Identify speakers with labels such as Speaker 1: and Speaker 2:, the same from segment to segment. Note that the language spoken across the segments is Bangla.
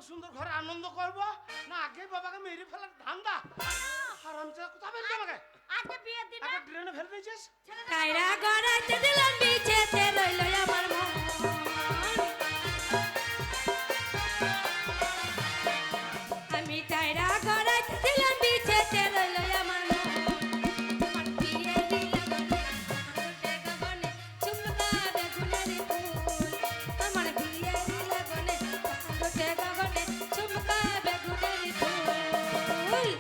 Speaker 1: সুন্দর ঘরে আনন্দ করব না আগে বাবাকে মেরে ফেলার ধান্দা? হারামজাদা কোথা ফেলতে আমাকে?
Speaker 2: আজকে বিয়ের দিন
Speaker 1: আগে ড্রেনে ফেলে দিয়েছিস।
Speaker 3: কায়রা গড়াইতে দিলাম বিছেতে রইল আমার মন। আমি কায়রা গড়াইতে দিলাম বিছেতে রইল আমার মন। আমার বিয়ে দিলাম আনন্দে গগনে চুমকা বেগুনের ফুল। আমার বিয়ে দিলাম আনন্দে গগনে চুমকা বেগুনের ফুল।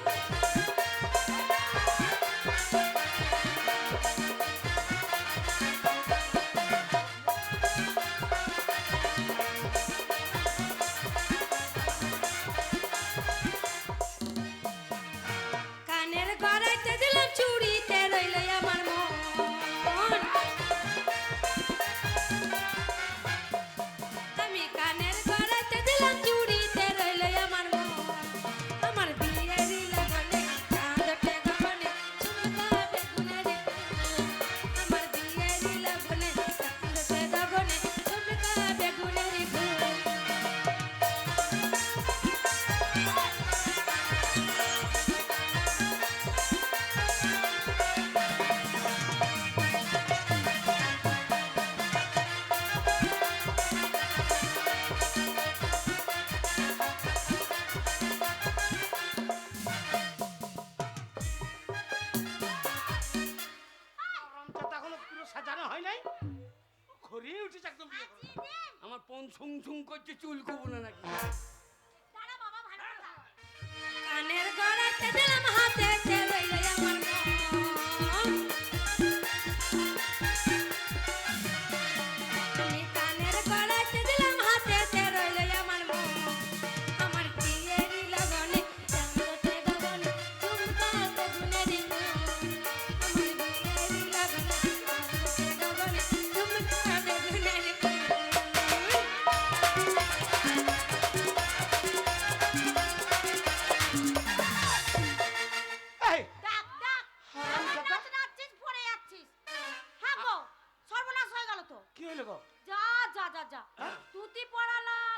Speaker 3: কানের গড়াইতে দিলাম চুড়িতে রইল আমার মন। আমি কানের গড়াইতে দিলাম চুড়িতে রইল আমার মন। আমার বিয়ের লগনে চাঁদটে গগনে চুমকা বেগুনের ফুল। আমার বিয়ের লগনে চাঁদটে গগনে চুমকা বেগুনের ফুল।
Speaker 1: হারামজাদা এখনো পুরো সাজানো হয় নাই, ঘুরিয়ে উঠেছে একদম বিয়ে করে।
Speaker 4: আমার পন ছুং ছুং করছে, চুল কবু না নাকি?
Speaker 2: দাঁড়া বাবা ভালো করে দাঁড়া।
Speaker 3: কানের গড়াইতে দিলাম হাতে রইল আমার মন। আমি কানের গড়াইতে দিলাম হাতে রইল আমার মন। আমার বিয়ের লগনে চাঁদটে গগনে চুমকা বেগুনের ফুল। আমার বিয়ের লগনে চাঁদটে গগনে চুমকা বেগুনের ফুল।
Speaker 1: এই
Speaker 2: ডাক ডাক
Speaker 1: হারামজাদা।
Speaker 2: নাচছিস পড়ে যাচ্ছিস। হ্যাঁ গো সর্বনাশ হয়ে গেল তো।
Speaker 1: কি হইলো গো?
Speaker 2: যা যা যা যা তুতি পড়ালাম,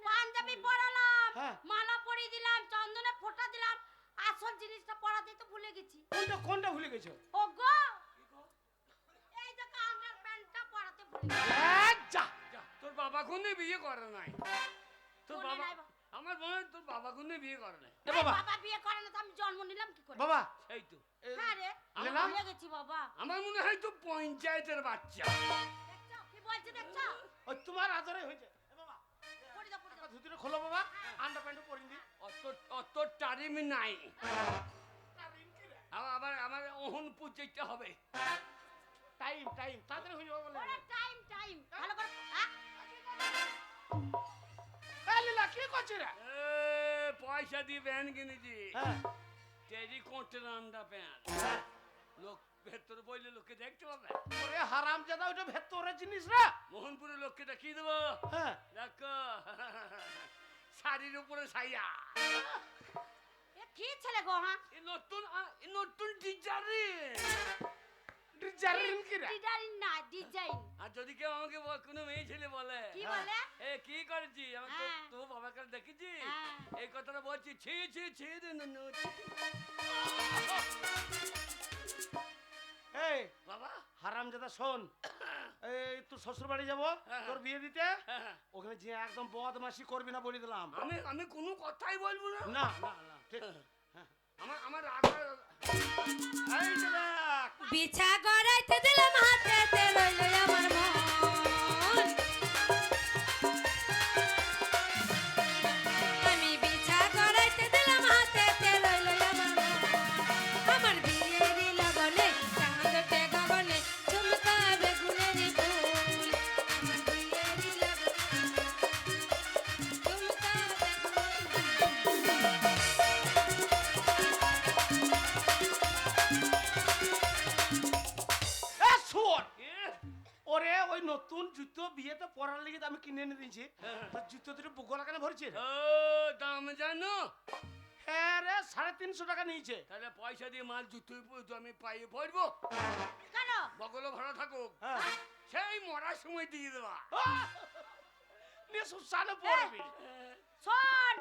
Speaker 2: পাঞ্জাবি পড়ালাম,
Speaker 1: হ্যাঁ।
Speaker 2: মালা পরিয়ে দিলাম, চন্দনে ফোঁটা দিলাম, আসল জিনিসটা পড়াতে তো ভুলে গেছি।
Speaker 1: কোনটা কোনটা ভুলে গেছো?
Speaker 2: ও গো এই যে কাউন্টার প্যান্টটা পড়াতে ভুলে গেছি।
Speaker 1: যা
Speaker 4: যা, তোর বাবা কোনে বিয়ে করে নাই? তোর
Speaker 2: মনে
Speaker 4: বাবা,
Speaker 2: নাই বা-
Speaker 4: আমার মনে হয় তোর বাবা কোনে বিয়ে করে নাই।
Speaker 1: এ বাবা
Speaker 2: বাবা বিয়ে করে না তো আমি জন্ম নিলাম কি করে?
Speaker 1: বাবা
Speaker 4: সেই তো,
Speaker 2: হ্যাঁ রে আমি
Speaker 1: নিলাম?
Speaker 2: ভুলে গেছি বাবা।
Speaker 4: আমার মনে হয় তো পঞ্চায়েতের বাচ্চা।
Speaker 2: দেখছো কি বলছে দেখছো?
Speaker 1: ওই তোমার আদরে হয়েছে। এ বাবা
Speaker 2: পড়ে দাও পড়ে দাও।
Speaker 1: ধুতিটা খোলো বাবা, আন্ডার প্যান্টও পরিয়ে দি।
Speaker 4: অত অত টাইম নাই। আমার আমার ওহন পুজোতে হবে।
Speaker 1: টাইম টাইম তাড়াতাড়ি হয়ে যাবে বলে।
Speaker 2: ওরে টাইম টাইম ভালো করে হ্যাঁ?
Speaker 1: এ লীলা কি করছিস রে?
Speaker 4: এ পয়সা দিয়ে প্যান্ট কিনেছি,
Speaker 1: হ্যাঁ
Speaker 4: টেরিকটের আন্ডা প্যান্ট।
Speaker 1: হ্যাঁ।
Speaker 4: লোক ভেতরে বইলে লোকে দেখতে পাবে।
Speaker 1: ওরে হারামজাদা ওটা ভেতরের জিনিস রে।
Speaker 4: মোহনপুরের লোককে দেখিয়ে দেবো।
Speaker 1: হ্যাঁ
Speaker 4: দেখো শাড়ির উপরে ছাইয়া।
Speaker 2: এ কি ছেলে গো হ্যাঁ?
Speaker 4: এ নতুন ডিজাইন।
Speaker 1: ডিজাইন কি রে?
Speaker 2: ডিজাইন না ডিজাইন।
Speaker 4: আর যদি কেউ আমাকে কোনো মেয়ে ছেলে বলে
Speaker 2: কি বলে?
Speaker 4: এ কি করেছি আমি তো
Speaker 2: হ্যাঁ।
Speaker 4: তো বাবার কাছে দেখেছি
Speaker 2: হ্যাঁ।
Speaker 4: এই কথাটা বলছি, ছি ছি ছি
Speaker 1: এই
Speaker 4: বাবা।
Speaker 1: হারামজাদা শোন, এই তোর শ্বশুর বাড়ি যাবো
Speaker 4: হ্যাঁ।
Speaker 1: তোর বিয়ে দিতে,
Speaker 4: হ্যাঁ,
Speaker 1: ওখানে যে একদম বদমাশি করবি না বলে দিলাম।
Speaker 4: আমি আমি কোনো কথাই বলবো না।
Speaker 1: না না না ঠিক।
Speaker 4: আমার আমার রাগ
Speaker 1: এই যে দেখ
Speaker 3: বিছা গড়াইতে দিলাম হাতে রইল আমার মন। আমি বিছা গড়াইতে দিলাম হাতে রইল আমার মন। আমার বিয়ের লগনে চাঁদটে গগনে চুমকা বেগুনের ফুল। আমার বিয়ের লগনে চুমকা
Speaker 1: এ শোন, ওরে ওই নতুন জুতো বিয়েতে পরার লেগে তো আমি কিনে এনে দিয়েছি। তোর জুতো দুটো বুকলা কেন ভরছে?
Speaker 4: ও দাম জানো?
Speaker 1: হ্যাঁ রে 350 টাকা নিয়েছে।
Speaker 4: তাহলে পয়সা দিয়ে মাল জুতো আমি পাইয়ে পড়বো,
Speaker 2: কেন?
Speaker 4: বগলও ভাড়া থাকুক,
Speaker 1: হ্যাঁ
Speaker 4: সেই মরার সময় দিয়ে দেবা।
Speaker 1: নিয়ে সুসানে পড়বি।
Speaker 2: শোন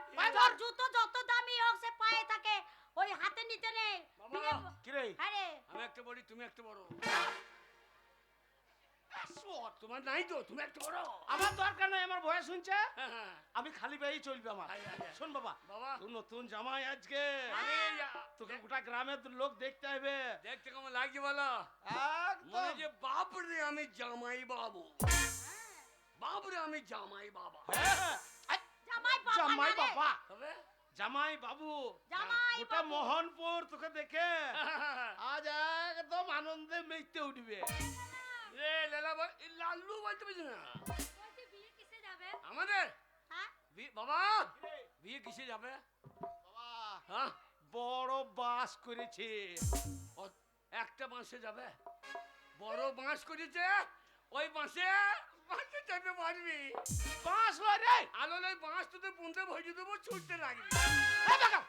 Speaker 4: একটা বড়ি, তুমি একটা বড়।
Speaker 1: শোন,
Speaker 4: তোমার নাই তো, তুমি একটা বড়।
Speaker 1: আমার দরকার নাই, আমার বয়স শুনছে,
Speaker 4: হ্যাঁ, হ্যাঁ।
Speaker 1: আমি খালি পায়েই চলবে আমার।
Speaker 4: আয়, আয়, আয়।
Speaker 1: শোন বাবা,
Speaker 4: বাবা।
Speaker 1: তুই নতুন জামাই আজকে,
Speaker 4: আরে
Speaker 1: তোকে গোটা গ্রামের লোক দেখতে হবে
Speaker 4: দেখতে কেমন লাগছে বলো? মনে
Speaker 1: একদম।
Speaker 4: যে বাপরে আমি জামাই বাবু, বাপরে আমি জামাই বাবা।
Speaker 1: হ্যাঁ, আই,
Speaker 2: জামাই বাবা
Speaker 1: জামাই
Speaker 2: না রে।
Speaker 1: বাবা,
Speaker 4: তবে
Speaker 1: জামাই বাবু,
Speaker 2: জামাই
Speaker 1: গোটা
Speaker 2: বাবু।
Speaker 1: মোহনপুর তোকে দেখে আজ একদম আনন্দে মেতে উঠবে।
Speaker 4: রে লেলা লাল্লু বলতে পারছি না
Speaker 3: বলছি বিয়ে কিসে যাবে?
Speaker 4: আমাদের
Speaker 2: হ্যাঁ?
Speaker 4: বাবা বিয়ে কিসে যাবে?
Speaker 1: বাবা,
Speaker 4: হ্যাঁ,
Speaker 1: বড় বাস করেছে।
Speaker 4: একটা বাঁশে যাবে, বড় বাঁশ করেছে, ওই বাঁশে বাঁশে চেপে মারবি।
Speaker 1: বাস লয় রে,
Speaker 4: আলো ওই বাঁশ তোতে পুনতে ভরিয়ে দেবো, ছুটতে লাগবি।
Speaker 1: এই দেখো,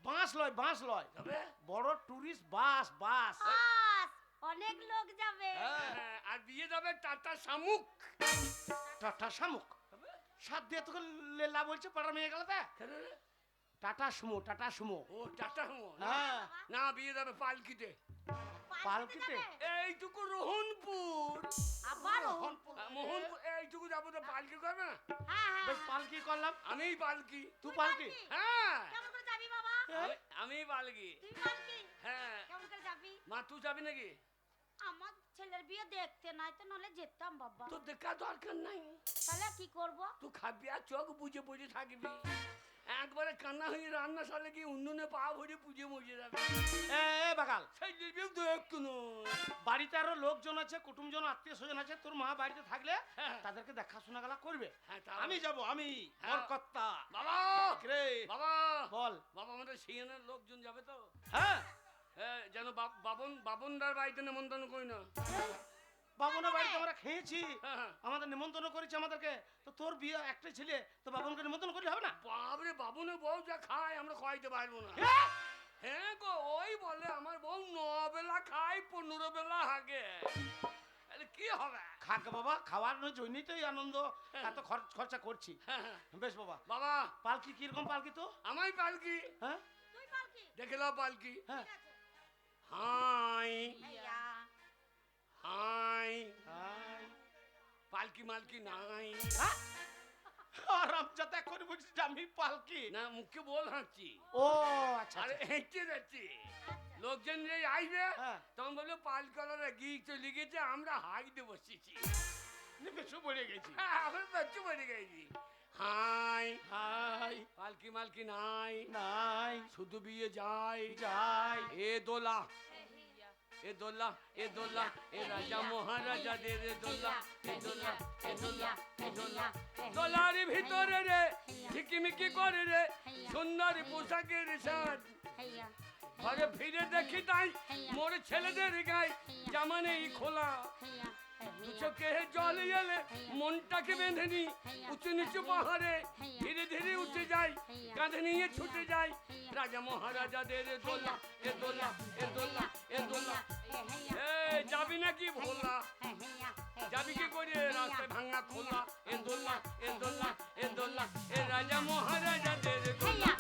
Speaker 1: বাস লয়, বাস লয়,
Speaker 4: যাবে?
Speaker 1: বড় টুরিস্ট বাস, বাস।
Speaker 2: বাস, অনেক লোক যাবে।
Speaker 4: হ্যাঁ, আর বিয়ে যাবে টাটা শামুক।
Speaker 1: টাটা শামুক, সাত দিয়ে তোকে লেলা বলছে পাড়া মেয়ে গেল
Speaker 4: কেন রে?
Speaker 1: Tata Sumo, Tata Sumo.
Speaker 4: ও টাটা শামুক
Speaker 1: হ্যাঁ,
Speaker 4: না, বিয়ে যাবে পালকিতে।
Speaker 1: পালকিতে?
Speaker 4: এইটুকু রোহনপুর,
Speaker 2: আবার
Speaker 4: মোহনপুর এইটুকু যাবো তো পালকি করবে না?
Speaker 2: হ্যাঁ
Speaker 1: বেশ,
Speaker 2: হ্যাঁ।
Speaker 1: পালকি করলাম,
Speaker 4: আমিই পালকি।
Speaker 1: তুই পালকি।
Speaker 4: হ্যাঁ,
Speaker 2: কেমন করে যাবি বাবা?
Speaker 4: আমি পালকি।
Speaker 2: তুই পালকি?
Speaker 4: হ্যাঁ,
Speaker 2: কেমন করে যাবি?
Speaker 4: মা তুই যাবি নাকি?
Speaker 2: আমার ছেলের বিয়ে দেখতে নাই তো, নলে যেতাম বাবা।
Speaker 4: তোর দেখা দরকার নাই,
Speaker 2: তাহলে কি করব?
Speaker 4: তুই খাবি আর চোখ বুঝে বুঝে থাকবি। একবারে কান্না হয়ে রান্না সালে কি উন্ননে পা ভরে পুজে মজে যাবে।
Speaker 1: এ বাগাল,
Speaker 4: সেই দিকে তো একটু
Speaker 1: বাড়িতে আরো লোকজন আছে, কুটুমজন, আত্মীয় স্বজন আছে, তোর মা বাড়িতে থাকলে
Speaker 4: হ্যাঁ।
Speaker 1: তাদেরকে দেখাশোনা গেলা করবে।
Speaker 4: হ্যাঁ,
Speaker 1: আমি যাব, আমি
Speaker 4: হ্যাঁ।
Speaker 1: বরকর্তা।
Speaker 4: বাবা
Speaker 1: রে
Speaker 4: বাবা
Speaker 1: বল।
Speaker 4: বাবা, আমাদের সিএনের লোকজন যাবে তো?
Speaker 1: হ্যাঁ,
Speaker 4: হ্যাঁ, যেন বাবনদার বাড়িতে নেমন্তন্ন করি না।
Speaker 1: বাবনের বাড়িতে আমরা খেয়েছি,
Speaker 4: হ্যাঁ, হ্যাঁ।
Speaker 1: আমাদের নিমন্ত্রণ করেছে আমাদেরকে। তো তোর বিয়ে একটাই ছেলে, তো বাবনকে নিমন্ত্রণ করলে হবে না?
Speaker 4: বাবরে, বাবনের বউ যা খায় আমরা খাইতে পারবো না।
Speaker 1: হ্যাঁ?
Speaker 4: হ্যাঁ গো, ওই বলে আমার বউ 9 বেলা খায়, 15 বেলা হাগে। তাহলে কি হবে?
Speaker 1: খাক বাবা, খাওয়ানোর জন্যই তো এই আনন্দ, এত খরচা করছি।
Speaker 4: হ্যাঁ, হ্যাঁ।
Speaker 1: বেশ বাবা,
Speaker 4: বাবা
Speaker 1: পালকি কিরকম পালকি তো?
Speaker 4: আমায় পালকি,
Speaker 1: হ্যাঁ
Speaker 2: তুই পালকি?
Speaker 4: দেখে নাও পালকি।
Speaker 1: হ্যাঁ,
Speaker 2: ঠিক আছে।
Speaker 4: হাই
Speaker 2: ভাইয়া।
Speaker 4: Hi,
Speaker 1: hi.
Speaker 4: পালকি মালকি নাই
Speaker 1: হ্যাঁ? আরাম যাতে করে বলছিস আমি পালকি।
Speaker 4: না, মুখে বল হাঁটছি।
Speaker 1: ও আচ্ছা,
Speaker 4: আরে
Speaker 1: আচ্ছা।
Speaker 4: হেঁটে যাচ্ছি, লোকজন যে আসবে
Speaker 1: হ্যাঁ।
Speaker 4: তখন বললো পালকলারা গিয়ে চলে গেছে, আমরা হাইতে বসেছি।
Speaker 1: বেশু পড়ে গেছি।
Speaker 4: হ্যাঁ, আমরা বেঁচে পড়ে গেছি। High
Speaker 1: hi.
Speaker 4: পালকি মালকি নাই,
Speaker 1: নাই।
Speaker 4: শুধু বিয়ে যায়
Speaker 1: যাই।
Speaker 4: এ দোলা, এ দোলা, এ দোলা, এ রাজা মহারাজাদের এ দোলা, এ দোলা, এ দোলা, এ দোলা। দোলার ভিতরে রে ঝিকিমিকি করে রে সুন্দর পোশাকের সাজ,
Speaker 2: ভাইয়া।
Speaker 4: ঘরে ফিরে দেখি তাই মোর ছেলেদের গায়ে জামা নেই খোলা।
Speaker 2: ভাইয়া।
Speaker 4: দু চোখে জল এলে মনটাকে বেঁধে নি, উঁচু নিচু পাহাড়ে ধীরে ধীরে উঠে যাই, কাঁধে নিয়ে ছুটে যাই রাজা মহারাজাদের দোলা, এ দোলা, এ দোলা, এ দোলা। এ যাবি নাকি ভোলা? যাবি কি করে? রাস্তায় ভাঙা খোলা, এ দোলা, এ দোলা, এ দোলা, এ রাজা মহারাজাদের দোলা।